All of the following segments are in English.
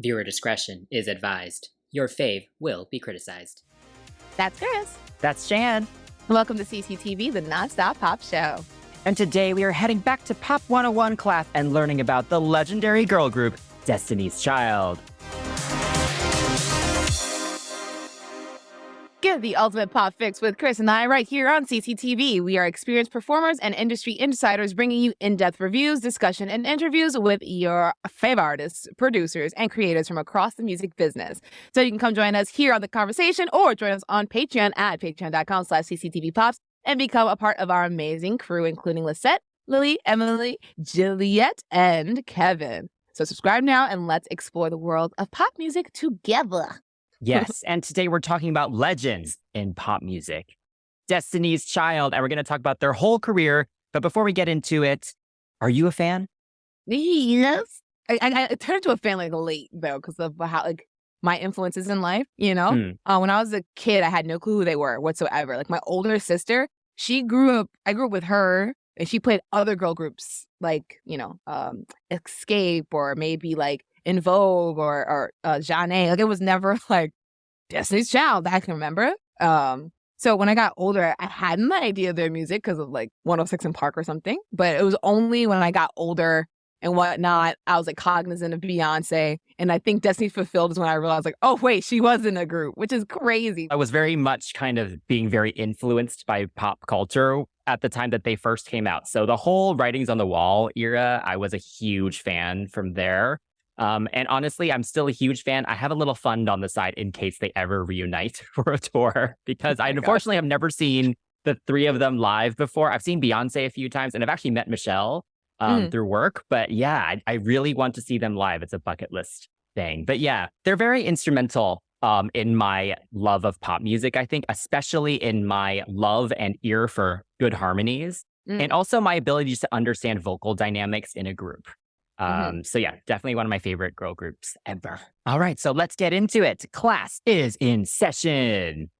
Viewer discretion is advised. Your fave will be criticized. That's Chris. That's Shan. Welcome to CCTV, the nonstop pop show. And today we are heading back to Pop 101 class and learning about the legendary girl group, Destiny's Child. Get the ultimate pop fix with Chris and I right here on CCTV. We are experienced performers and industry insiders bringing you in-depth reviews, discussion, and interviews with your fave artists, producers, and creators from across the music business. So you can come join us here on the conversation or join us on Patreon at patreon.com/CCTVpops and become a part of our amazing crew, including Lisette, Lily, Emily, Juliet, and Kevin. So subscribe now and let's explore the world of pop music together. Yes, and today we're talking about legends in pop music. Destiny's Child, and we're going to talk about their whole career. But before we get into it, are you a fan? Yes. I turned into a fan like late, though, because of how my influences in life, you know? When I was a kid, I had no clue who they were whatsoever. Like my older sister, I grew up with her, and she played other girl groups like, Escape or maybe like In Vogue or Jeanne. Like it was never like Destiny's Child that I can remember. So when I got older, I had an idea of their music because of like 106 in Park or something. But it was only when I got older and whatnot, I was like cognizant of Beyonce. And I think Destiny Fulfilled is when I realized like, oh wait, she was in a group, which is crazy. I was very much kind of being very influenced by pop culture at the time that they first came out. So the whole Writings on the Wall era, I was a huge fan from there. And honestly, I'm still a huge fan. I have a little fund on the side in case they ever reunite for a tour, because I unfortunately have never seen the three of them live before. I've seen Beyonce a few times, and I've actually met Michelle through work. But yeah, I really want to see them live. It's a bucket list thing. But yeah, they're very instrumental in my love of pop music, I think, especially in my love and ear for good harmonies, and also my ability to understand vocal dynamics in a group. So yeah, definitely one of my favorite girl groups ever. All right, so let's get into it. Class is in session.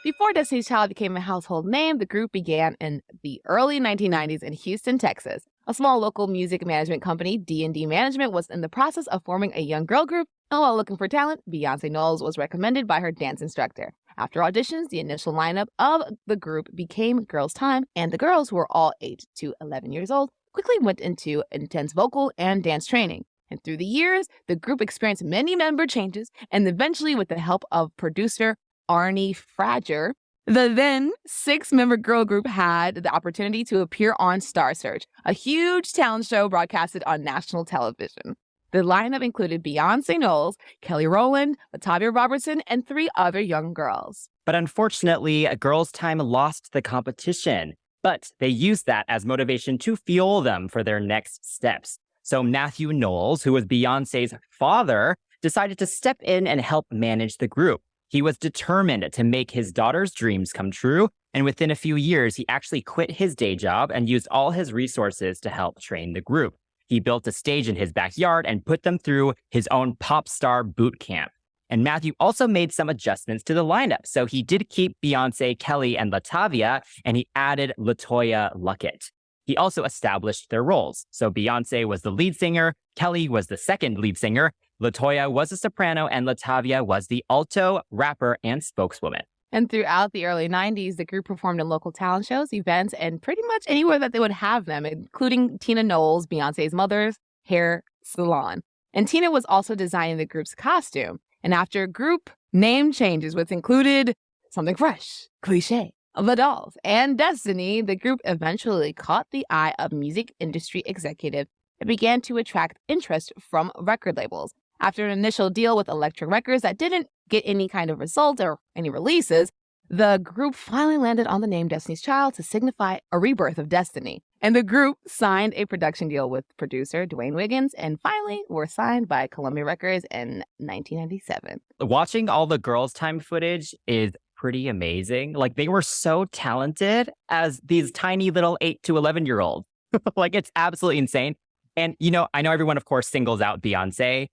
Before Destiny's Child became a household name, the group began in the early 1990s in Houston, Texas. A small local music management company, D&D Management, was in the process of forming a young girl group, and while looking for talent, Beyonce Knowles was recommended by her dance instructor. After auditions, the initial lineup of the group became Girls' Tyme, and the girls, who were all 8 to 11 years old, quickly went into intense vocal and dance training. And through the years, the group experienced many member changes, and eventually, with the help of producer Arnie Frager, the then 6-member girl group had the opportunity to appear on Star Search, a huge talent show broadcasted on national television. The lineup included Beyonce Knowles, Kelly Rowland, LaTavia Robertson, and 3 other young girls. But unfortunately, Girls' Tyme lost the competition. But they used that as motivation to fuel them for their next steps. So Matthew Knowles, who was Beyonce's father, decided to step in and help manage the group. He was determined to make his daughter's dreams come true, and within a few years, he actually quit his day job and used all his resources to help train the group. He built a stage in his backyard and put them through his own pop star boot camp. And Matthew also made some adjustments to the lineup. So he did keep Beyonce, Kelly, and LaTavia, and he added LeToya Luckett. He also established their roles. So Beyonce was the lead singer, Kelly was the second lead singer, LeToya was a soprano, and LaTavia was the alto, rapper, and spokeswoman. And throughout the early 90s, the group performed in local talent shows, events, and pretty much anywhere that they would have them, including Tina Knowles, Beyonce's mother's hair salon. And Tina was also designing the group's costume. And after group name changes, which included Something Fresh, Cliche, The Dolls, and Destiny, the group eventually caught the eye of music industry executives and began to attract interest from record labels. After an initial deal with Electric Records that didn't get any kind of result or any releases, the group finally landed on the name Destiny's Child to signify a rebirth of Destiny. And the group signed a production deal with producer Dwayne Wiggins and finally were signed by Columbia Records in 1997. Watching all the Girls' Tyme footage is pretty amazing. Like, they were so talented as these tiny little 8 to 11-year-olds. Like, it's absolutely insane. And, I know everyone, of course, singles out Beyonce,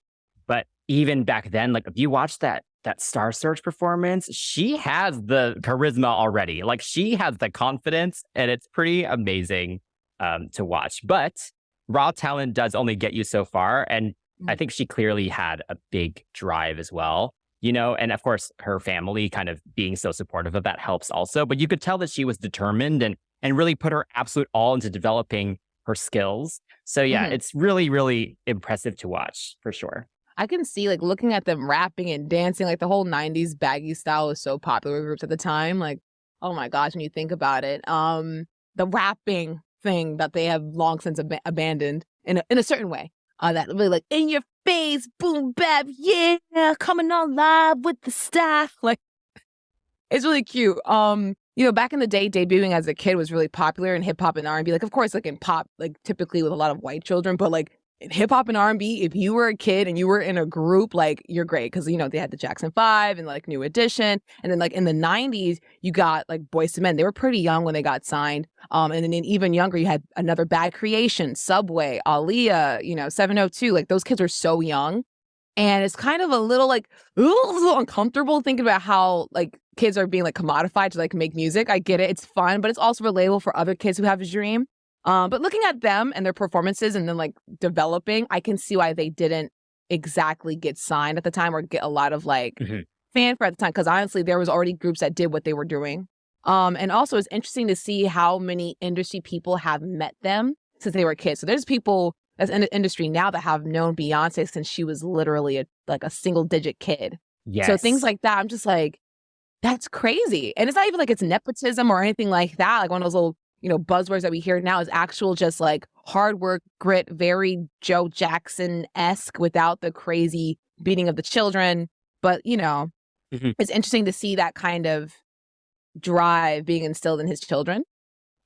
but even back then, like, if you watch that Star Search performance, she has the charisma already. Like, she has the confidence, and it's pretty amazing to watch. But raw talent does only get you so far. And I think she clearly had a big drive as well, and of course her family kind of being so supportive of that helps also. But you could tell that she was determined and really put her absolute all into developing her skills. So yeah, it's really, really impressive to watch for sure. I can see, like, looking at them rapping and dancing, like the whole 90s baggy style was so popular with groups at the time. Like, oh my gosh, when you think about it, the rapping thing that they have long since abandoned in a certain way, that really like in your face, boom bap, yeah, coming on live with the staff. Like, it's really cute. Back in the day, debuting as a kid was really popular in hip hop and R&B. Like, of course, like in pop, like typically with a lot of white children, but like in hip hop and R&B, if you were a kid and you were in a group, like, you're great because they had the Jackson 5 and like New Edition, and then like in the 90s you got like Boyz II Men. They were pretty young when they got signed, and then even younger you had Another Bad Creation, Subway, Aaliyah, 702. Like, those kids were so young, and it's kind of a little like a little uncomfortable thinking about how like kids are being like commodified to like make music. I get it, it's fun, but it's also relatable for other kids who have a dream. But looking at them and their performances and then like developing, I can see why they didn't exactly get signed at the time or get a lot of like fanfare at the time. Because honestly, there was already groups that did what they were doing. And also it's interesting to see how many industry people have met them since they were kids. So there's people that's in the industry now that have known Beyonce since she was literally a single digit kid. Yes. So things like that, I'm just like, that's crazy. And it's not even like it's nepotism or anything like that. Like one of those little buzzwords that we hear now is actual just like hard work, grit, very Joe Jackson-esque without the crazy beating of the children. But, it's interesting to see that kind of drive being instilled in his children.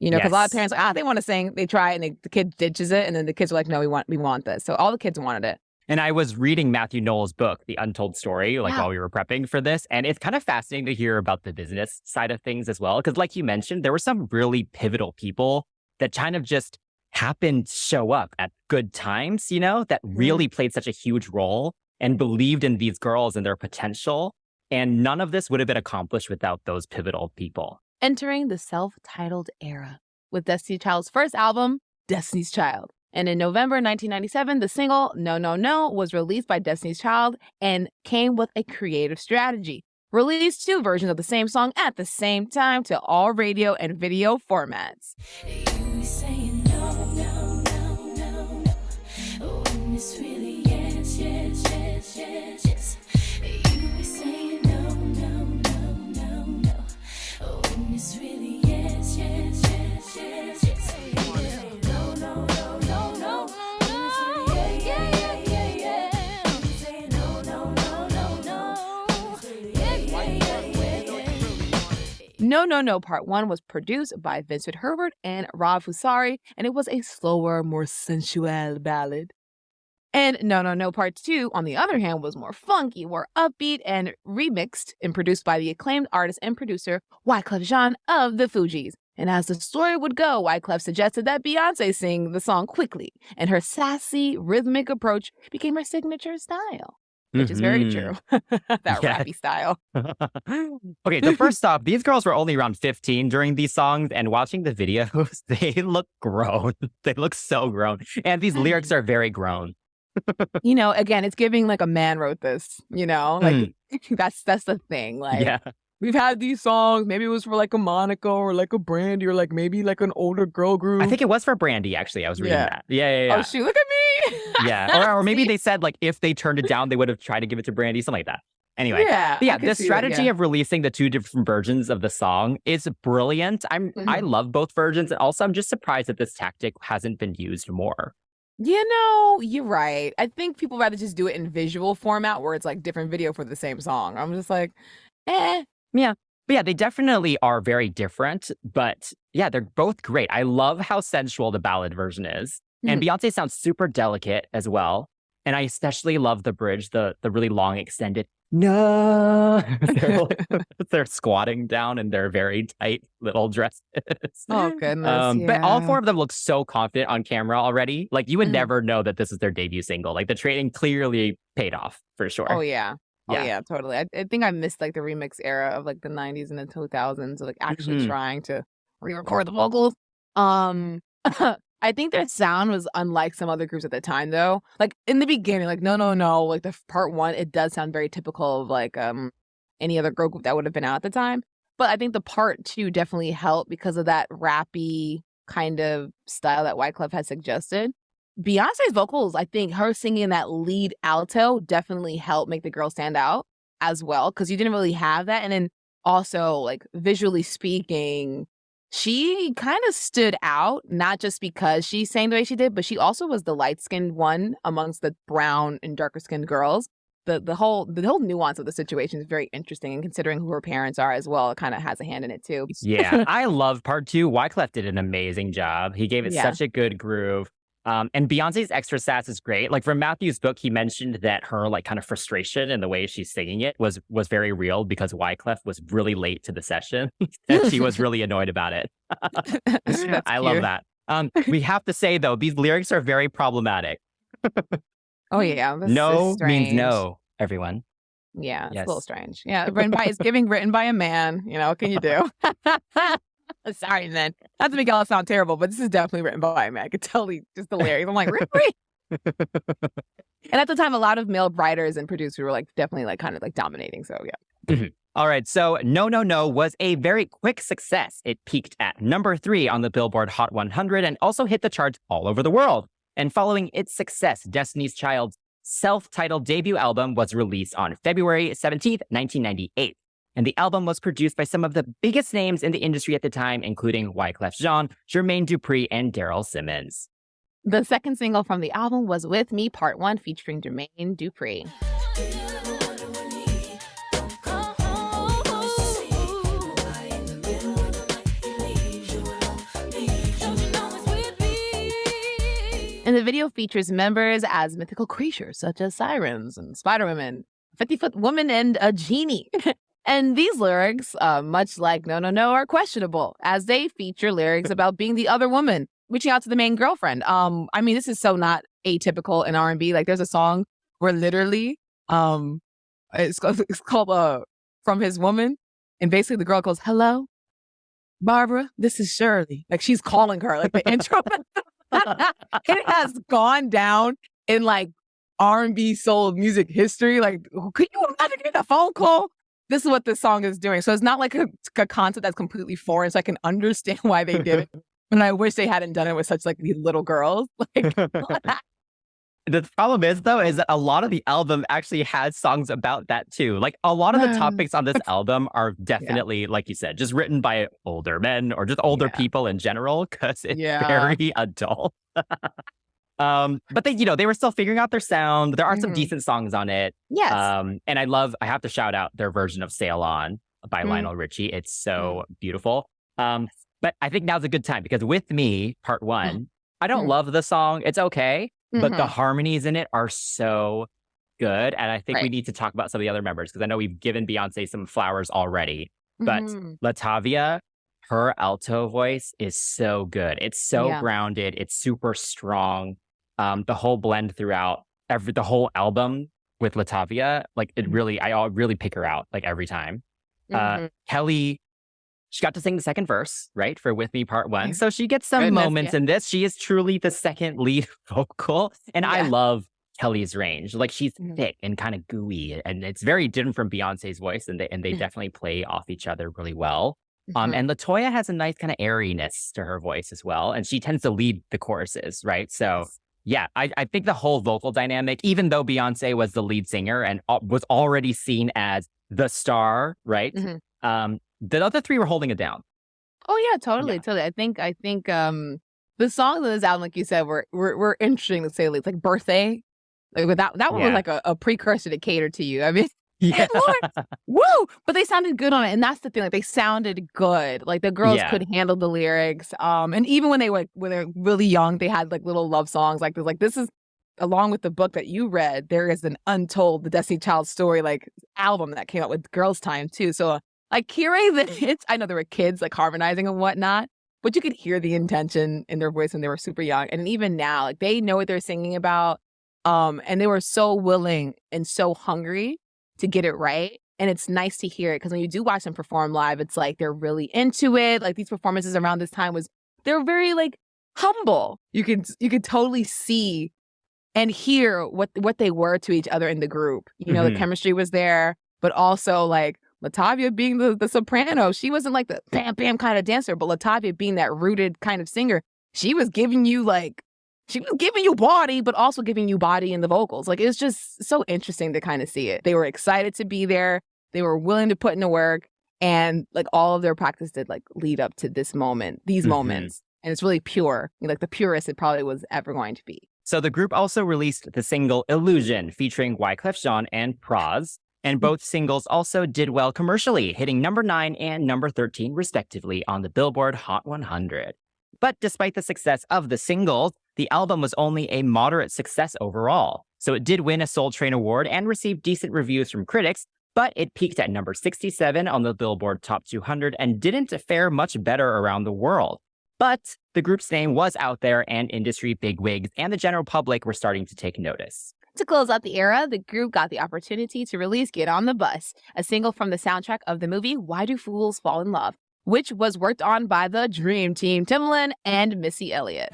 Because a lot of parents they want to sing, they try and the kid ditches it, and then the kids are like, no, we want this. So all the kids wanted it. And I was reading Matthew Knowles' book, The Untold Story, while we were prepping for this. And it's kind of fascinating to hear about the business side of things as well. Because like you mentioned, there were some really pivotal people that kind of just happened to show up at good times, that really played such a huge role and believed in these girls and their potential. And none of this would have been accomplished without those pivotal people. Entering the self-titled era with Destiny's Child's first album, Destiny's Child. And in November 1997, the single No No No was released by Destiny's Child and came with a creative strategy. Released 2 versions of the same song at the same time to all radio and video formats. You saying no, no, no, no, no. Oh, and it's really yes, yes, yes, yes, yes. You saying no, no, no, no, no. Oh, and it's really yes, yes, yes, yes, yes. No, no, no, no, no. Yeah, yeah, yeah, yeah, yeah. No, no, no, no, no. Yeah, yeah, yeah, yeah, yeah. No, No, No Part 1 was produced by Vincent Herbert and Rob Fusari, and it was a slower, more sensual ballad. And No, No, No Part 2, on the other hand, was more funky, more upbeat, and remixed and produced by the acclaimed artist and producer Wyclef Jean of the Fugees. And as the story would go, Wyclef suggested that Beyonce sing the song quickly, and her sassy, rhythmic approach became her signature style. Which is very true. That rappy style. Okay, so first off, these girls were only around 15 during these songs, and watching the videos, they look grown. They look so grown. And these lyrics are very grown. Again, it's giving like a man wrote this, like that's the thing. Like, we've had these songs, maybe it was for like a Monica or like a Brandy or like maybe like an older girl group. I think it was for Brandy, actually. I was reading that. Yeah. Oh, shoot, look at me. Yeah. Or maybe they said like if they turned it down, they would have tried to give it to Brandy, something like that. Anyway, the strategy of releasing the 2 different versions of the song is brilliant. I love both versions. And also, I'm just surprised that this tactic hasn't been used more. You're right. I think people rather just do it in visual format where it's like different video for the same song. I'm just like, Yeah. But yeah, they definitely are very different. But yeah, they're both great. I love how sensual the ballad version is. And Beyonce sounds super delicate as well. And I especially love the bridge, the really long extended no. They're squatting down in their very tight little dresses. Oh, goodness. But all 4 of them look so confident on camera already. Like, you would never know that this is their debut single. Like, the training clearly paid off for sure. Oh, yeah. Oh, yeah, totally. I think I missed like the remix era of like the 90s and the 2000s, of like actually trying to re-record the vocals. I think their sound was unlike some other groups at the time, though. Like in the beginning, like no, no, no, like the part one, it does sound very typical of like any other girl group that would have been out at the time. But I think the part two definitely helped because of that rappy kind of style that Wyclef had suggested. Beyonce's vocals, I think her singing that lead alto definitely helped make the girl stand out as well, because you didn't really have that. And then also, like visually speaking, she kind of stood out, not just because she sang the way she did, but she also was the light-skinned one amongst the brown and darker-skinned girls. The whole nuance of the situation is very interesting, and considering who her parents are as well, it kind of has a hand in it too. Yeah, I love part two. Wyclef did an amazing job. He gave it such a good groove. And Beyonce's extra sass is great. Like from Matthew's book, he mentioned that her like kind of frustration in the way she's singing it was very real because Wyclef was really late to the session and she was really annoyed about it. I love that. We have to say though, these lyrics are very problematic. Oh yeah, no means no, everyone. Yeah, it's a little strange. Yeah, written by a man. You know, what can you do? Sorry, man. Not to make y'all sound terrible, but this is definitely written by a man. I could tell just the lyrics. I'm like, really? And at the time, a lot of male writers and producers were like definitely like kind of like dominating. So yeah. All right. So No, No, No was a very quick success. It peaked at number 3 on the Billboard Hot 100 and also hit the charts all over the world. And following its success, Destiny's Child's self-titled debut album was released on February 17th, 1998. And the album was produced by some of the biggest names in the industry at the time, including Wyclef Jean, Jermaine Dupri, and Daryl Simmons. The second single from the album was With Me Part 1 featuring Jermaine Dupri. And the video features members as mythical creatures such as sirens and spider women, 50-foot woman, and a genie. And these lyrics, much like No, No, No, are questionable, as they feature lyrics about being the other woman, reaching out to the main girlfriend. I mean, this is so not atypical in R&B. Like, there's a song where literally, it's called From His Woman, and basically the girl goes, "Hello, Barbara, this is Shirley." Like, she's calling her, like the intro. It has gone down in like R&B soul music history. Like, could you imagine getting a phone call? This is what this song is doing. So it's not like a concept that's completely foreign. So I can understand why they did it. And I wish they hadn't done it with such like these little girls. Like, the problem is though, is that a lot of the album actually has songs about that too. Like a lot of the topics on this album are definitely, like you said, just written by older men or just older people in general, because it's very adult. But they were still figuring out their sound. There are some decent songs on it. Yes. And I have to shout out their version of Sail On by Lionel Richie. It's so beautiful. But I think now's a good time because With Me, Part 1, I don't love the song. It's okay. But the harmonies in it are so good. And I think we need to talk about some of the other members because I know we've given Beyonce some flowers already. But LaTavia, her alto voice is so good. It's so grounded. It's super strong. The whole blend throughout the whole album with LaTavia, like I really pick her out like every time. Kelly, she got to sing the second verse, right, for With Me Part 1. So she gets some moments in this. She is truly the second lead vocal. And I love Kelly's range. Like she's thick and kind of gooey. And it's very different from Beyonce's voice. And they definitely play off each other really well. And LeToya has a nice kind of airiness to her voice as well. And she tends to lead the choruses, right? So yeah, I think the whole vocal dynamic, even though Beyonce was the lead singer and was already seen as the star, right? The other three were holding it down. Oh yeah, totally. I think the songs on this album, like you said, were interesting to say the least. Like Birthday, like that one was like a precursor to Cater to You. I mean, Lord, woo! But they sounded good on it, and that's the thing. Like they sounded good. Like the girls could handle the lyrics. And even when they were really young, they had like little love songs. Like this is along with the book that you read. There is an untold the Destiny Child story like album that came out with Girls Tyme too. So. Like hearing the hits, I know there were kids like harmonizing and whatnot, but you could hear the intention in their voice when they were super young. And even now, like they know what they're singing about. And they were so willing and so hungry to get it right. And it's nice to hear it because when you do watch them perform live, it's like they're really into it. Like these performances around this time they're very like humble. You could totally see and hear what they were to each other in the group. You know, the chemistry was there, but also like LaTavia being the soprano, she wasn't like the bam bam kind of dancer, but LaTavia being that rooted kind of singer, she was giving you body, but also giving you body in the vocals. Like, it was just so interesting to kind of see it. They were excited to be there. They were willing to put in the work, and like all of their practice did like lead up to this moment, these moments. And it's really pure, like the purest it probably was ever going to be. So the group also released the single Illusion featuring Wyclef Jean and Praz. And both singles also did well commercially, hitting number 9 and number 13 respectively on the Billboard Hot 100. But despite the success of the singles, the album was only a moderate success overall. So it did win a Soul Train Award and received decent reviews from critics, but it peaked at number 67 on the Billboard Top 200 and didn't fare much better around the world. But the group's name was out there, and industry bigwigs and the general public were starting to take notice. To close out the era, the group got the opportunity to release Get on the Bus, a single from the soundtrack of the movie Why Do Fools Fall in Love, which was worked on by the Dream Team, Timbaland and Missy Elliott.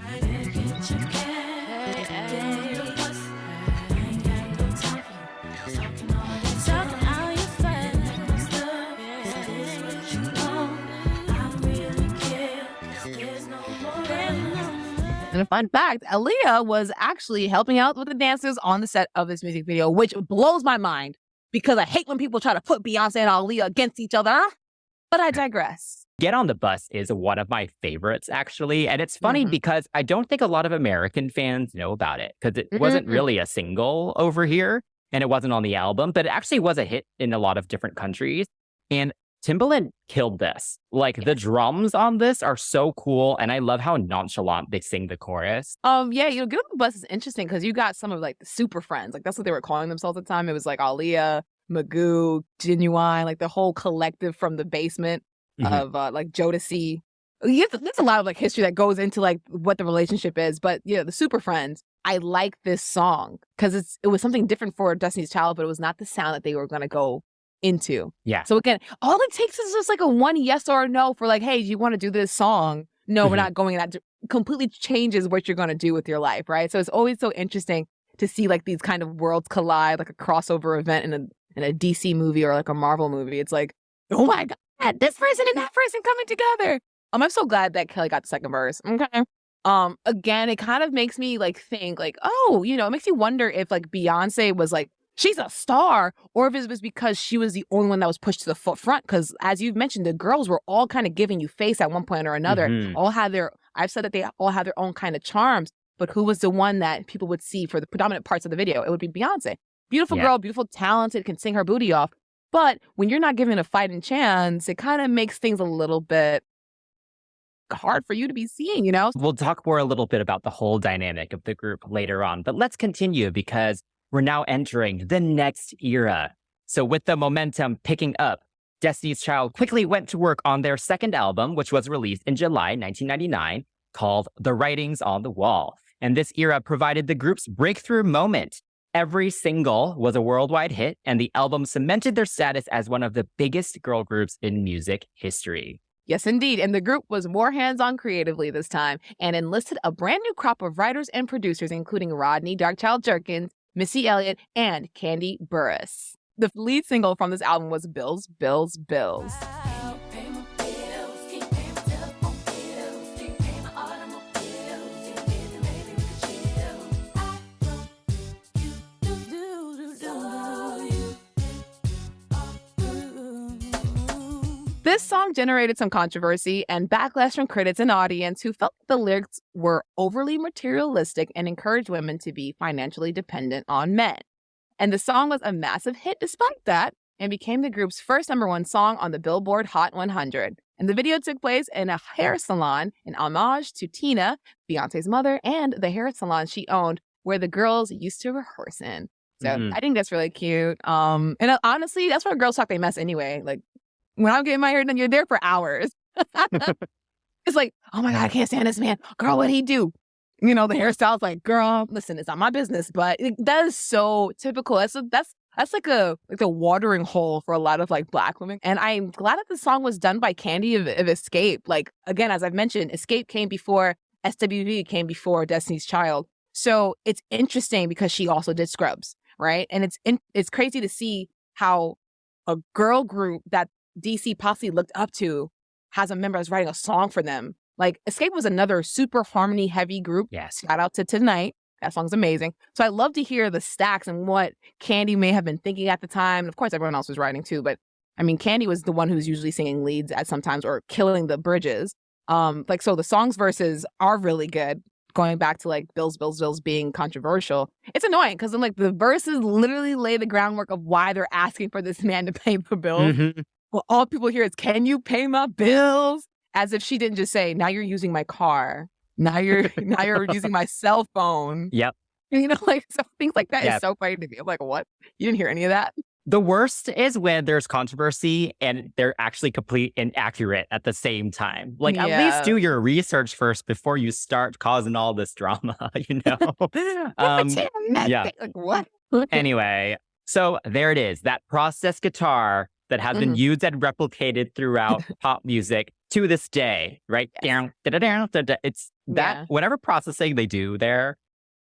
And a fun fact, Aaliyah was actually helping out with the dancers on the set of this music video, which blows my mind because I hate when people try to put Beyonce and Aaliyah against each other. But I digress. Get on the Bus is one of my favorites, actually. And it's funny because I don't think a lot of American fans know about it because it wasn't really a single over here and it wasn't on the album, but it actually was a hit in a lot of different countries. And Timbaland killed this. Like, the drums on this are so cool, and I love how nonchalant they sing the chorus. Yeah, Get on the Bus is interesting because you got some of like the super friends. Like, that's what they were calling themselves at the time. It was like Aaliyah, Magoo, Genuine, like the whole collective from the basement of like Jodeci. There's a lot of like history that goes into like what the relationship is, but yeah, the super friends. I like this song because it was something different for Destiny's Child, but it was not the sound that they were going to go into. Yeah. So again, all it takes is just like a one yes or a no for like, hey, do you want to do this song? No, we're not going that. Completely changes what you're going to do with your life, right? So it's always so interesting to see like these kind of worlds collide, like a crossover event in a DC movie or like a Marvel movie. It's like, oh my God, this person and that person coming together. I'm so glad that Kelly got the second verse. Okay. Again, it kind of makes me like think like, oh, it makes you wonder if like Beyonce was like, she's a star, or if it was because she was the only one that was pushed to the forefront. Because as you've mentioned, the girls were all kind of giving you face at one point or another. I've said that they all had their own kind of charms, but who was the one that people would see for the predominant parts of the video? It would be Beyonce. Beautiful girl, beautiful, talented, can sing her booty off. But when you're not given a fighting chance, it kind of makes things a little bit hard for you to be seeing, We'll talk more a little bit about the whole dynamic of the group later on, but let's continue because we're now entering the next era. So with the momentum picking up, Destiny's Child quickly went to work on their second album, which was released in July 1999, called The Writings on the Wall. And this era provided the group's breakthrough moment. Every single was a worldwide hit, and the album cemented their status as one of the biggest girl groups in music history. Yes, indeed. And the group was more hands-on creatively this time and enlisted a brand new crop of writers and producers, including Rodney Darkchild Jerkins, Missy Elliott, and Candy Burris. The lead single from this album was Bills, Bills, Bills. This song generated some controversy and backlash from critics and audience who felt the lyrics were overly materialistic and encouraged women to be financially dependent on men. And the song was a massive hit despite that and became the group's first #1 song on the Billboard Hot 100. And the video took place in a hair salon in homage to Tina, Beyonce's mother, and the hair salon she owned where the girls used to rehearse in. So I think that's really cute. And honestly, that's where girls talk they mess anyway. Like, when I'm getting my hair done, you're there for hours. It's like, oh my God, I can't stand this man. Girl, what'd he do? The hairstyle's like, girl, listen, it's not my business. But that is so typical. That's like the watering hole for a lot of like Black women. And I'm glad that the song was done by Candy of Escape. Like, again, as I've mentioned, Escape came before SWV came before Destiny's Child. So it's interesting because she also did Scrubs, right? And it's crazy to see how a girl group that DC possibly looked up to has a member that's writing a song for them. Like, Escape was another super harmony heavy group. Yes. Shout out to Tonight. That song's amazing. So I love to hear the stacks and what Candy may have been thinking at the time. And of course, everyone else was writing too. But I mean, Candy was the one who's usually singing leads at sometimes or killing the bridges. Like, so the songs verses are really good. Going back to like Bills being controversial. It's annoying because I'm like, the verses literally lay the groundwork of why they're asking for this man to pay the bills. Mm-hmm. Well, all people hear is, can you pay my bills? As if she didn't just say, now you're using my car. Now you're using my cell phone. Yep. You know, like, so things like that Yep. is so funny to me. I'm like, what? You didn't hear any of that? The worst is when there's controversy and they're actually complete and accurate at the same time. Like, at least do your research first before you start causing all this drama, you know? Yeah. Like, what? Anyway, so there it is. That processed guitar that has been used and replicated throughout pop music to this day, right? Yes. It's that whatever processing they do there,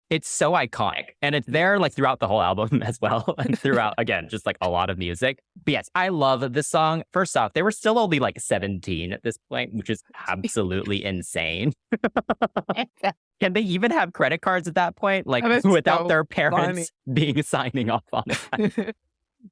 it's so iconic. And it's there like throughout the whole album as well. And throughout, again, just like a lot of music. But yes, I love this song. First off, they were still only like 17 at this point, which is absolutely insane. Can they even have credit cards at that point? Like, without their parents being signing off on it.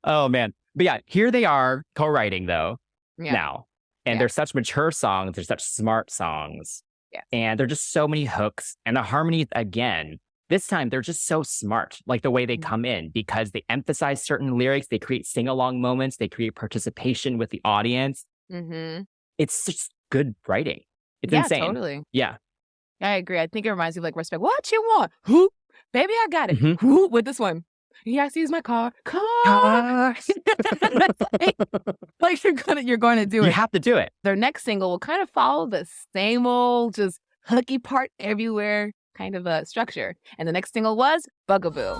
Oh, man. But yeah, here they are co-writing though now. And they're such mature songs. They're such smart songs. Yeah. And they're just so many hooks. And the harmonies, again, this time they're just so smart, like the way they come in, because they emphasize certain lyrics. They create sing-along moments. They create participation with the audience. It's just good writing. It's insane. Totally. Yeah. I agree. I think it reminds me of like Respect. What you want? Who? Baby, I got it. Who? With this one. Yes, use my car. Like you're going to do it. You have to do it. Their next single will kind of follow the same old, just hooky part everywhere kind of a structure. And the next single was Bugaboo.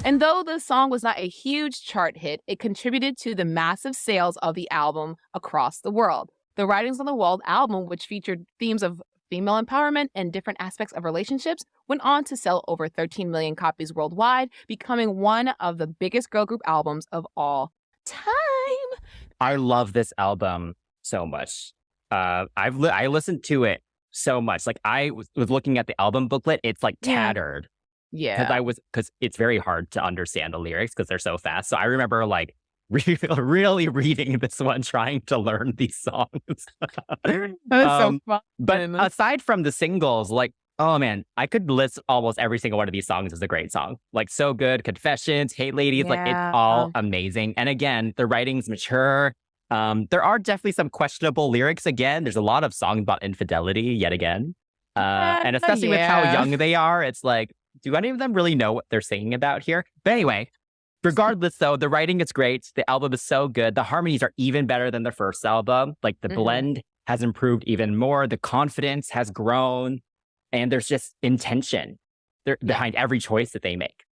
And though the song was not a huge chart hit, it contributed to the massive sales of the album across the world. The Writings on the Wall album, which featured themes of female empowerment and different aspects of relationships, went on to sell over 13 million copies worldwide, becoming one of the biggest girl group albums of all time. I love this album so much. I listened to it so much. Like, I was looking at the album booklet. It's like tattered. Yeah. Because it's very hard to understand the lyrics because they're so fast. So I remember like really reading this one, trying to learn these songs. That was so fun. But aside from the singles, like, oh man, I could list almost every single one of these songs as a great song. Like, So Good, Confessions, Hate Ladies, like, it's all amazing. And again, the writing's mature. There are definitely some questionable lyrics again. There's a lot of songs about infidelity yet again. And especially with how young they are, it's like, do any of them really know what they're singing about here? But anyway, regardless though, the writing is great. The album is so good. The harmonies are even better than the first album. Like, the blend has improved even more. The confidence has grown. And there's just intention behind every choice that they make.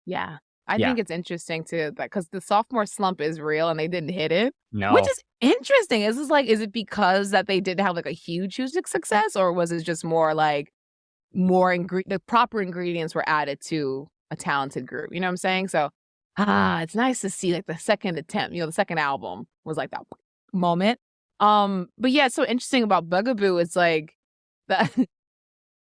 Yeah. I think it's interesting too, because the sophomore slump is real and they didn't hit it. No. Which is interesting. Is it because that they didn't have like a huge success, or was it just more like the proper ingredients were added to a talented group? You know what I'm saying? So, it's nice to see like the second attempt, the second album was like that moment. But yeah, it's so interesting about Bugaboo. It's like that.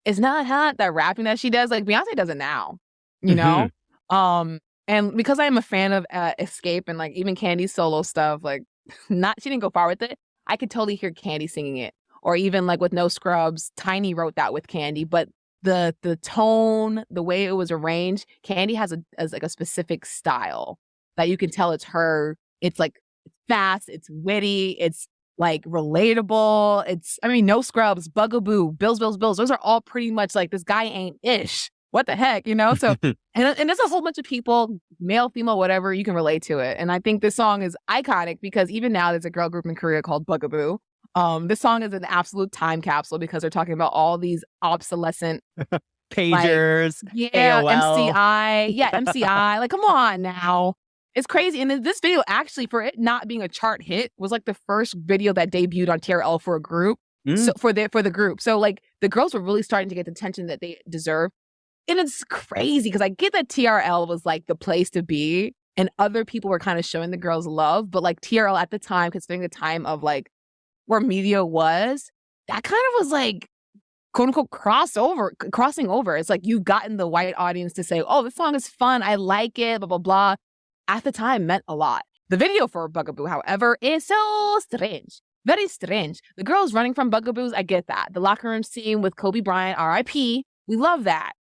It's not hot, that rapping that she does. Like, Beyonce does it now, you know? And because I am a fan of Escape and like even Candy's solo stuff, like she didn't go far with it. I could totally hear Candy singing it. Or even like with No Scrubs, Tiny wrote that with Candy. But the tone, the way it was arranged, Candy has a specific style that you can tell it's her. It's like fast, it's witty, it's like relatable. No Scrubs, Bugaboo, Bills. Those are all pretty much like, this guy ain't ish. What the heck, So, and there's a whole bunch of people, male, female, whatever, you can relate to it. And I think this song is iconic because even now there's a girl group in Korea called Bugaboo. This song is an absolute time capsule because they're talking about all these obsolescent pagers, AOL. MCI. Like, come on now. It's crazy. And this video, actually, for it not being a chart hit, was like the first video that debuted on TRL for a group. So for the group. So like the girls were really starting to get the attention that they deserve. And it's crazy because I get that TRL was like the place to be and other people were kind of showing the girls love. But like TRL at the time, considering the time of like where media was, that kind of was like, quote unquote, crossing over. It's like you've gotten the white audience to say, oh, this song is fun. I like it, blah, blah, blah. At the time meant a lot. The video for Bugaboo, however, is so strange. Very strange. The girls running from Bugaboos, I get that. The locker room scene with Kobe Bryant, R.I.P., we love that.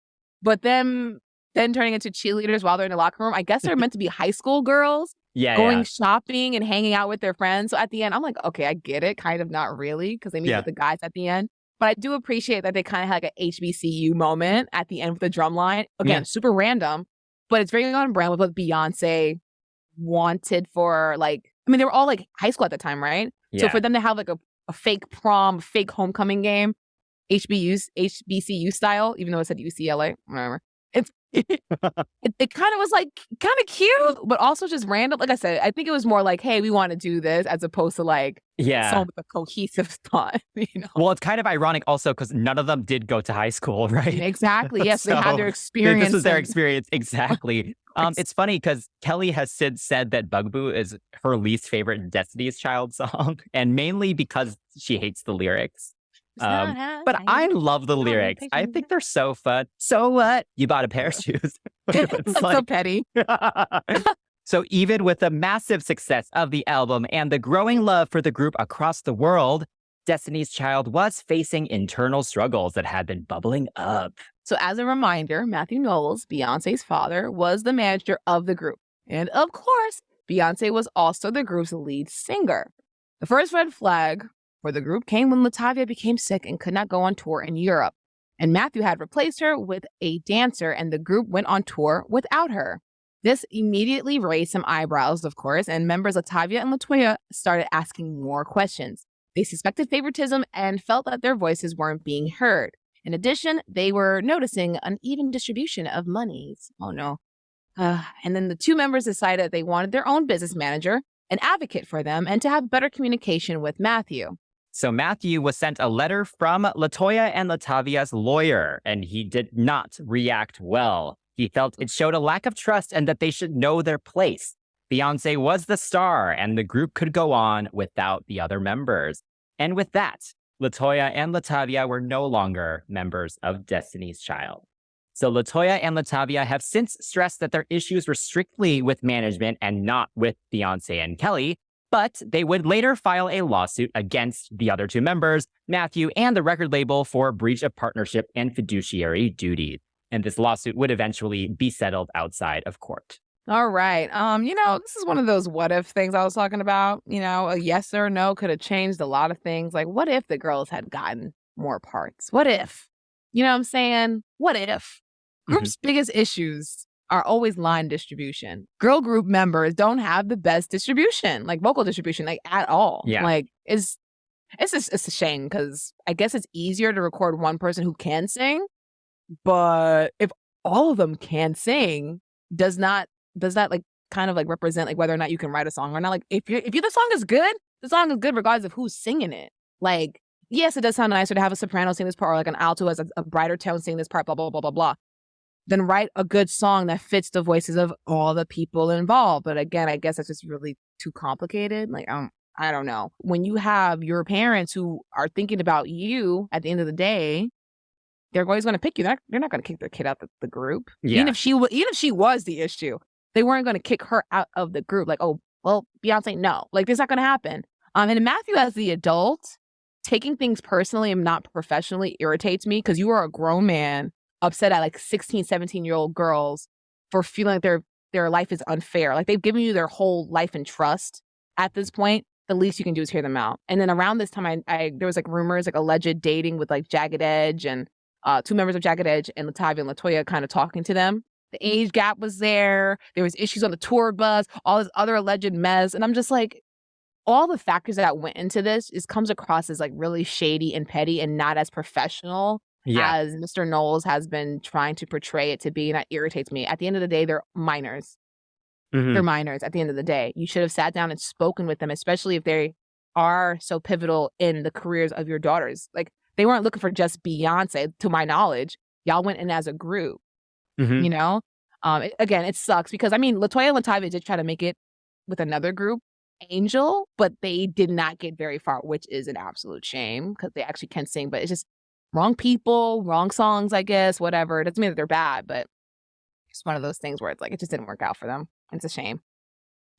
But then turning into cheerleaders while they're in the locker room, I guess they're meant to be high school girls going shopping and hanging out with their friends. So at the end, I'm like, okay, I get it. Kind of not really, because they meet with the guys at the end. But I do appreciate that they kind of had like an HBCU moment at the end with the drum line. Again, super random, but it's very on brand with what Beyonce wanted for, like, I mean, they were all like high school at the time, right? Yeah. So for them to have like a fake prom, fake homecoming game, HBCU style, even though it said UCLA, whatever. It kind of was like kind of cute, but also just random. Like I said, I think it was more like, hey, we want to do this, as opposed to like some with a cohesive thought. Well, it's kind of ironic also because none of them did go to high school, right? Exactly. Yes, so they had their experience. This was their experience. Exactly. It's funny because Kelly has since said that Bugaboo is her least favorite Destiny's Child song, and mainly because she hates the lyrics. But I love the lyrics. I think they're so fun. So what? You bought a pair of shoes. It's like, so petty. So even with the massive success of the album and the growing love for the group across the world, Destiny's Child was facing internal struggles that had been bubbling up. So as a reminder, Matthew Knowles, Beyonce's father, was the manager of the group. And of course, Beyonce was also the group's lead singer. The first red flag for the group came when LaTavia became sick and could not go on tour in Europe. And Matthew had replaced her with a dancer, and the group went on tour without her. This immediately raised some eyebrows, of course, and members LaTavia and LeToya started asking more questions. They suspected favoritism and felt that their voices weren't being heard. In addition, they were noticing uneven distribution of monies. Oh no. And then the two members decided they wanted their own business manager, an advocate for them, and to have better communication with Matthew. So Matthew was sent a letter from LeToya and LaTavia's lawyer, and he did not react well. He felt it showed a lack of trust and that they should know their place. Beyonce was the star, and the group could go on without the other members. And with that, LeToya and LaTavia were no longer members of Destiny's Child. So LeToya and LaTavia have since stressed that their issues were strictly with management and not with Beyonce and Kelly, but they would later file a lawsuit against the other two members, Matthew and the record label, for breach of partnership and fiduciary duties. And this lawsuit would eventually be settled outside of court. All right. This is one of those what if things I was talking about. A yes or no could have changed a lot of things. Like, what if the girls had gotten more parts? What if? You know what I'm saying? What if? Group's biggest issues are always line distribution. Girl group members don't have the best distribution, like vocal distribution, like at all. Yeah. Like it's a shame because I guess it's easier to record one person who can sing, but if all of them can sing, does that like kind of like represent like whether or not you can write a song or not? Like if the song is good, the song is good regardless of who's singing it. Like, yes, it does sound nicer to have a soprano sing this part or like an alto as a brighter tone sing this part, blah, blah, blah, blah, blah. Then write a good song that fits the voices of all the people involved. But again, I guess that's just really too complicated. Like, I don't know. When you have your parents who are thinking about you at the end of the day, they're always going to pick you. They're not going to kick their kid out the group. Yeah. Even if she was the issue, they weren't going to kick her out of the group. Like, oh, well, Beyonce, no. Like, that's not going to happen. And Matthew, as the adult, taking things personally and not professionally irritates me because you are a grown man upset at like 16, 17-year-old girls for feeling like their life is unfair. Like they've given you their whole life and trust at this point. The least you can do is hear them out. And then around this time, there was like rumors, like alleged dating with like Jagged Edge and two members of Jagged Edge and LaTavia and LeToya kind of talking to them. The age gap was there. There was issues on the tour bus, all this other alleged mess. And I'm just like, all the factors that went into this comes across as like really shady and petty and not as professional as Mr. Knowles has been trying to portray it to be. And that irritates me. At the end of the day, they're minors. They're minors at the end of the day. You should have sat down and spoken with them, especially if they are so pivotal in the careers of your daughters. Like, they weren't looking for just Beyonce, to my knowledge. Y'all went in as a group, you know? Again, it sucks because, I mean, LeToya and LaTavia did try to make it with another group, Angel, but they did not get very far, which is an absolute shame because they actually can sing, but it's just wrong people, wrong songs, I guess, whatever. It doesn't mean that they're bad, but it's one of those things where it's like, it just didn't work out for them. It's a shame.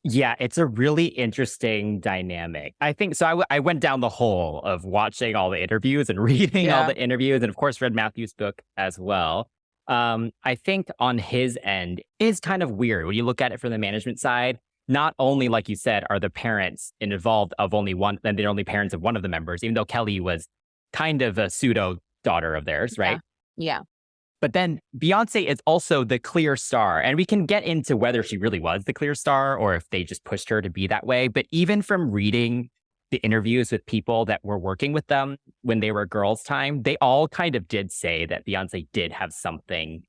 Yeah, it's a really interesting dynamic. I think so. I went down the hole of watching all the interviews and reading all the interviews, and of course read Matthew's book as well. I think on his end is kind of weird when you look at it from the management side. Not only, like you said, are the parents involved of only one, and they're only parents of one of the members, even though Kelly was kind of a pseudo daughter of theirs, right? Yeah. But then Beyonce is also the clear star. And we can get into whether she really was the clear star or if they just pushed her to be that way. But even from reading the interviews with people that were working with them when they were girls' time, they all kind of did say that Beyonce did have something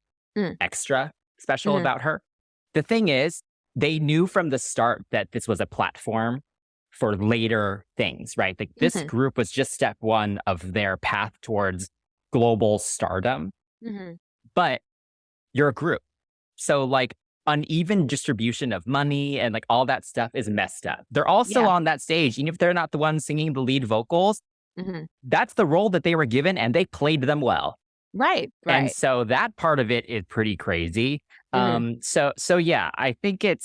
extra special about her. The thing is, they knew from the start that this was a platform for later things, right? Like this group was just step one of their path towards global stardom. But you're a group. So like uneven distribution of money and like all that stuff is messed up. They're also on that stage, even if they're not the ones singing the lead vocals. That's the role that they were given and they played them well. Right. And so that part of it is pretty crazy. So yeah, I think it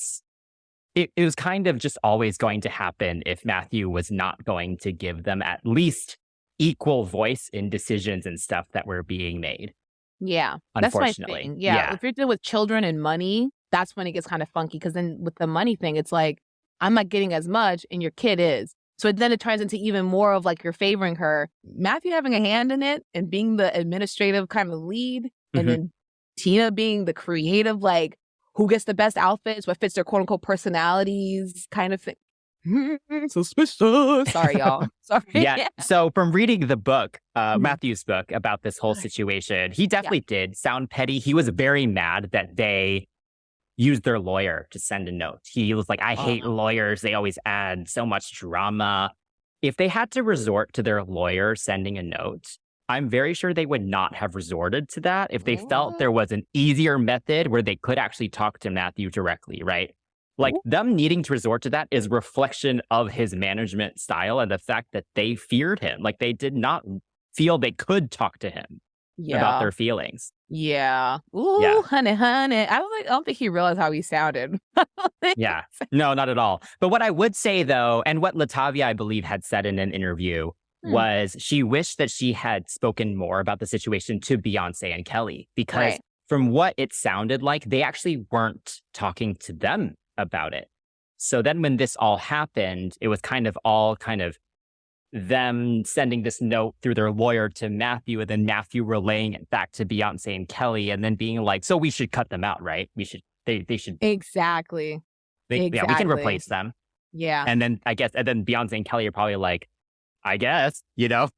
was kind of just always going to happen if Matthew was not going to give them at least equal voice in decisions and stuff that were being made. Yeah, unfortunately. That's my thing. Yeah, if you're dealing with children and money, that's when it gets kind of funky. Because then with the money thing, it's like, I'm not getting as much and your kid is. So then it turns into even more of like you're favoring her. Matthew having a hand in it and being the administrative kind of lead. And then Tina being the creative, like who gets the best outfits, what fits their quote unquote personalities kind of thing. Suspicious. Sorry, y'all. Sorry. Yeah. So from reading the book, Matthew's book about this whole situation, he definitely did sound petty. He was very mad that they used their lawyer to send a note. He was like, I hate lawyers. They always add so much drama. If they had to resort to their lawyer sending a note, I'm very sure they would not have resorted to that if they felt there was an easier method where they could actually talk to Matthew directly, right? Like them needing to resort to that is reflection of his management style and the fact that they feared him. Like they did not feel they could talk to him about their feelings. Yeah. Honey. I don't think he realized how he sounded. Yeah. No, not at all. But what I would say though, and what LaTavia, I believe, had said in an interview was she wished that she had spoken more about the situation to Beyonce and Kelly because from what it sounded like, they actually weren't talking to them about it. So then when this all happened, it was kind of them sending this note through their lawyer to Matthew and then Matthew relaying it back to Beyonce and Kelly and then being like, so we should cut them out, right? They should. Exactly. Yeah, we can replace them. Yeah. And then Beyonce and Kelly are probably like, I guess, let's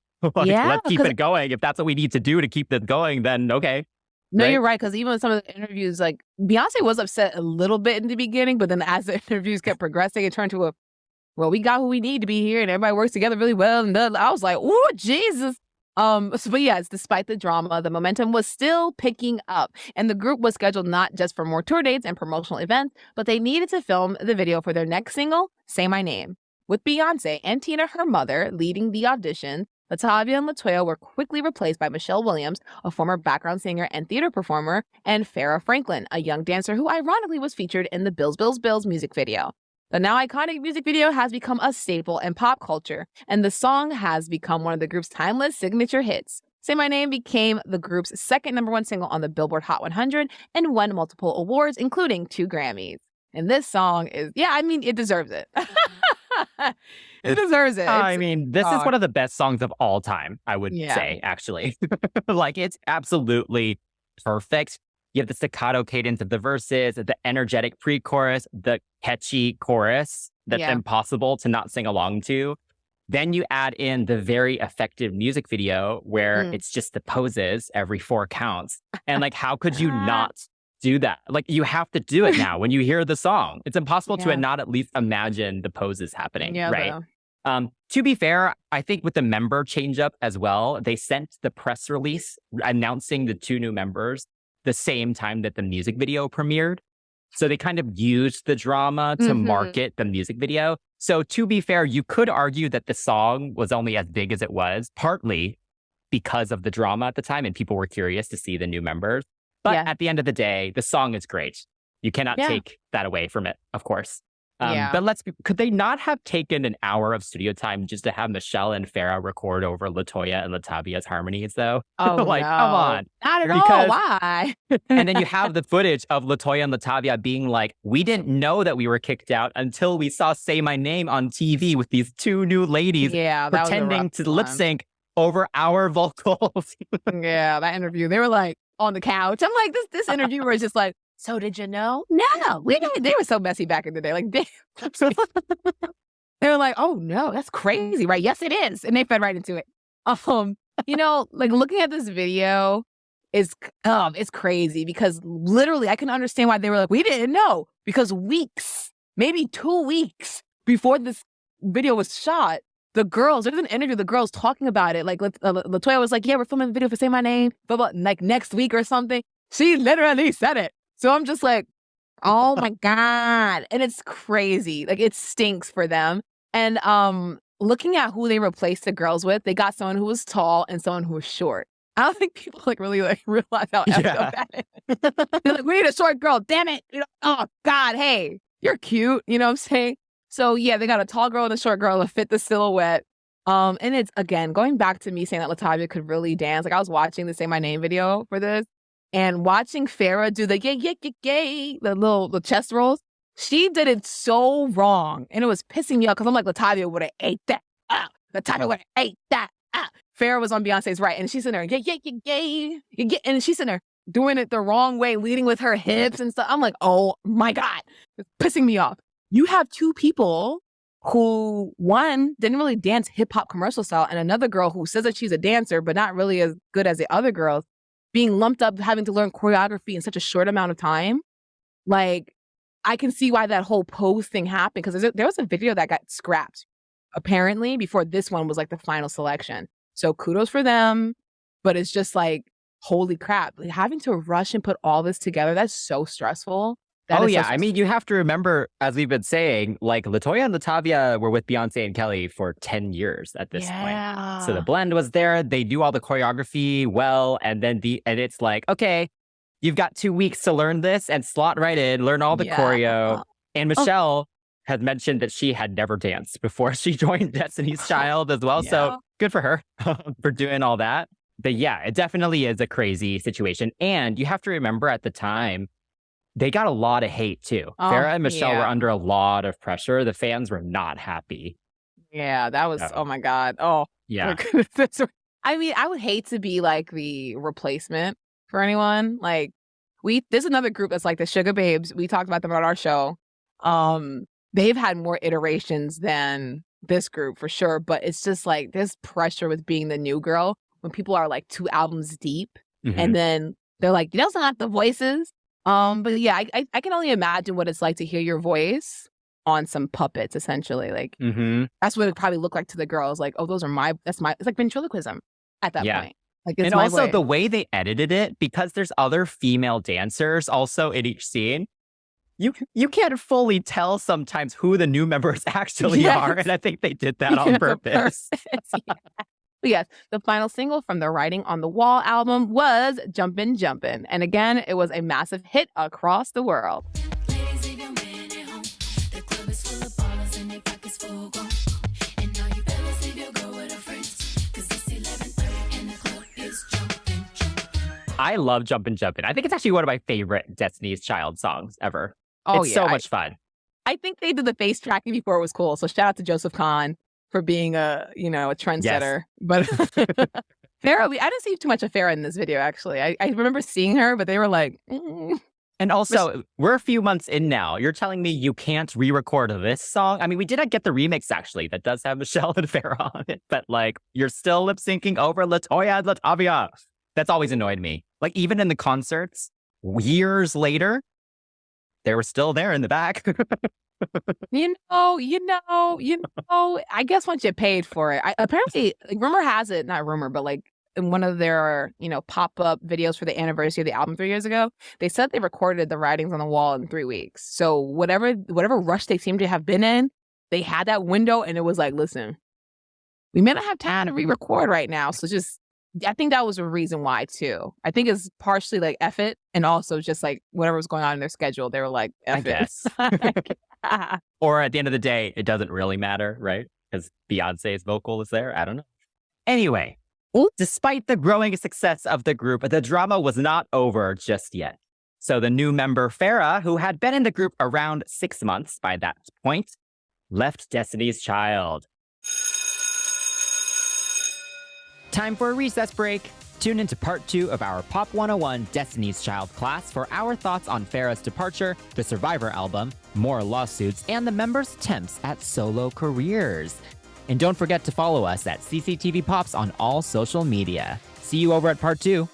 keep it going. If that's what we need to do to keep it going, then okay. No, you're right. Because even in some of the interviews, like Beyonce was upset a little bit in the beginning, but then as the interviews kept progressing, it turned to we got who we need to be here, and everybody works together really well. And I was like, oh Jesus. But yes, despite the drama, the momentum was still picking up, and the group was scheduled not just for more tour dates and promotional events, but they needed to film the video for their next single, "Say My Name." With Beyonce and Tina, her mother, leading the audition, LaTavia and LeToya were quickly replaced by Michelle Williams, a former background singer and theater performer, and Farrah Franklin, a young dancer who ironically was featured in the Bills, Bills, Bills music video. The now iconic music video has become a staple in pop culture, and the song has become one of the group's timeless signature hits. Say My Name became the group's second #1 single on the Billboard Hot 100 and won multiple awards, including 2 Grammys. And this song is, it deserves it. It deserves it. This is one of the best songs of all time, I would say, actually. Like, it's absolutely perfect. You have the staccato cadence of the verses, the energetic pre-chorus, the catchy chorus that's impossible to not sing along to. Then you add in the very effective music video where it's just the poses every 4 counts. And like, how could you not do that? Like, you have to do it now when you hear the song. It's impossible to not at least imagine the poses happening, right? To be fair, I think with the member change up as well, they sent the press release announcing the 2 new members the same time that the music video premiered. So they kind of used the drama to market the music video. So to be fair, you could argue that the song was only as big as it was, partly because of the drama at the time and people were curious to see the new members. But at the end of the day, the song is great. You cannot take that away from it, of course. But could they not have taken an hour of studio time just to have Michelle and Farrah record over LeToya and LaTavia's harmonies, though? Oh, like, no. Come on. Not at all. Why? And then you have the footage of LeToya and LaTavia being like, we didn't know that we were kicked out until we saw Say My Name on TV with these 2 new ladies pretending to lip sync over our vocals. That interview. They were like on the couch. I'm like, this interviewer is just like, so did you know? No, we didn't. They were so messy back in the day. Like, they were like, oh no, that's crazy, right? Yes, it is. And they fed right into it. Like looking at this video is it's crazy because literally I can understand why they were like, we didn't know, because weeks, maybe 2 weeks before this video was shot, there's an interview, the girls talking about it. Like LeToya was like, yeah, we're filming the video for Say My Name, but like next week or something. She literally said it. So I'm just like, oh my God. And it's crazy. Like, it stinks for them. And looking at who they replaced the girls with, they got someone who was tall and someone who was short. I don't think people really realize how effed up that is. They're like, we need a short girl. Damn it. Oh God, hey, you're cute. You know what I'm saying? So yeah, they got a tall girl and a short girl to fit the silhouette. And it's, again, going back to me saying that LaTavia could really dance. Like, I was watching the Say My Name video for this. And watching Farrah do the the chest rolls, she did it so wrong. And it was pissing me off because I'm like, LaTavia would have ate that. LaTavia would have ate that. Farrah was on Beyonce's right. And she's in there, and she's in there doing it the wrong way, leading with her hips and stuff. I'm like, oh my God, it's pissing me off. You have 2 people who, one, didn't really dance hip hop commercial style, and another girl who says that she's a dancer, but not really as good as the other girls, being lumped up, having to learn choreography in such a short amount of time. Like, I can see why that whole pose thing happened, because there was a video that got scrapped, apparently, before this one was like the final selection. So kudos for them, but it's just like, holy crap, like, having to rush and put all this together, that's so stressful. I mean, you have to remember, as we've been saying, like LeToya and LaTavia were with Beyonce and Kelly for 10 years at this point. So the blend was there. They do all the choreography well. And then it's like, okay, you've got 2 weeks to learn this and slot right in, learn all the choreo. And Michelle had mentioned that she had never danced before she joined Destiny's Child as well. So good for her for doing all that. But yeah, it definitely is a crazy situation. And you have to remember at the time, they got a lot of hate too. Farrah and Michelle were under a lot of pressure. The fans were not happy. Yeah, that was, oh my God. Oh, yeah. I mean, I would hate to be like the replacement for anyone. Like, there's another group that's like the Sugar Babes. We talked about them on our show. They've had more iterations than this group for sure. But it's just like this pressure with being the new girl when people are like 2 albums deep. And then they're like, you don't have the voices. But yeah, I can only imagine what it's like to hear your voice on some puppets, essentially. Like, that's what it probably looked like to the girls. Like, oh, it's like ventriloquism at that point. Like, it's and also the way they edited it, because there's other female dancers also in each scene, you can't fully tell sometimes who the new members actually are. And I think they did that on purpose. But yes, the final single from the Writing on the Wall album was Jumpin', Jumpin'. And again, it was a massive hit across the world. I love Jumpin', Jumpin'. I think it's actually one of my favorite Destiny's Child songs ever. It's so much fun. I think they did the face tracking before it was cool. So shout out to Joseph Kahn for being a trendsetter. Yes. But Farrah, I didn't see too much of Farrah in this video, actually. I remember seeing her, but they were like... And also, we're a few months in now. You're telling me you can't re-record this song? I mean, we did get the remix, actually, that does have Michelle and Farrah on it. But, like, you're still lip-syncing over LeToya and LaTavia. That's always annoyed me. Like, even in the concerts, years later, they were still there in the back. I guess once you paid for it. Apparently, like, rumor has it, not rumor, but like in one of their, pop-up videos for the anniversary of the album 3 years ago, they said they recorded the writings on the wall in 3 weeks. So whatever rush they seem to have been in, they had that window and it was like, listen, we may not have time to re-record right now. So I think that was a reason why too. I think it's partially like F it, and also just like whatever was going on in their schedule, they were like, F it. Guess. Or at the end of the day, it doesn't really matter, right? Because Beyonce's vocal is there. I don't know. Anyway, despite the growing success of the group, the drama was not over just yet. So the new member, Farrah, who had been in the group around 6 months by that point, left Destiny's Child. Time for a recess break. Tune into part 2 of our Pop 101 Destiny's Child class for our thoughts on Farrah's departure, the Survivor album, more lawsuits, and the members' attempts at solo careers. And don't forget to follow us at CCTV Pops on all social media. See you over at part 2.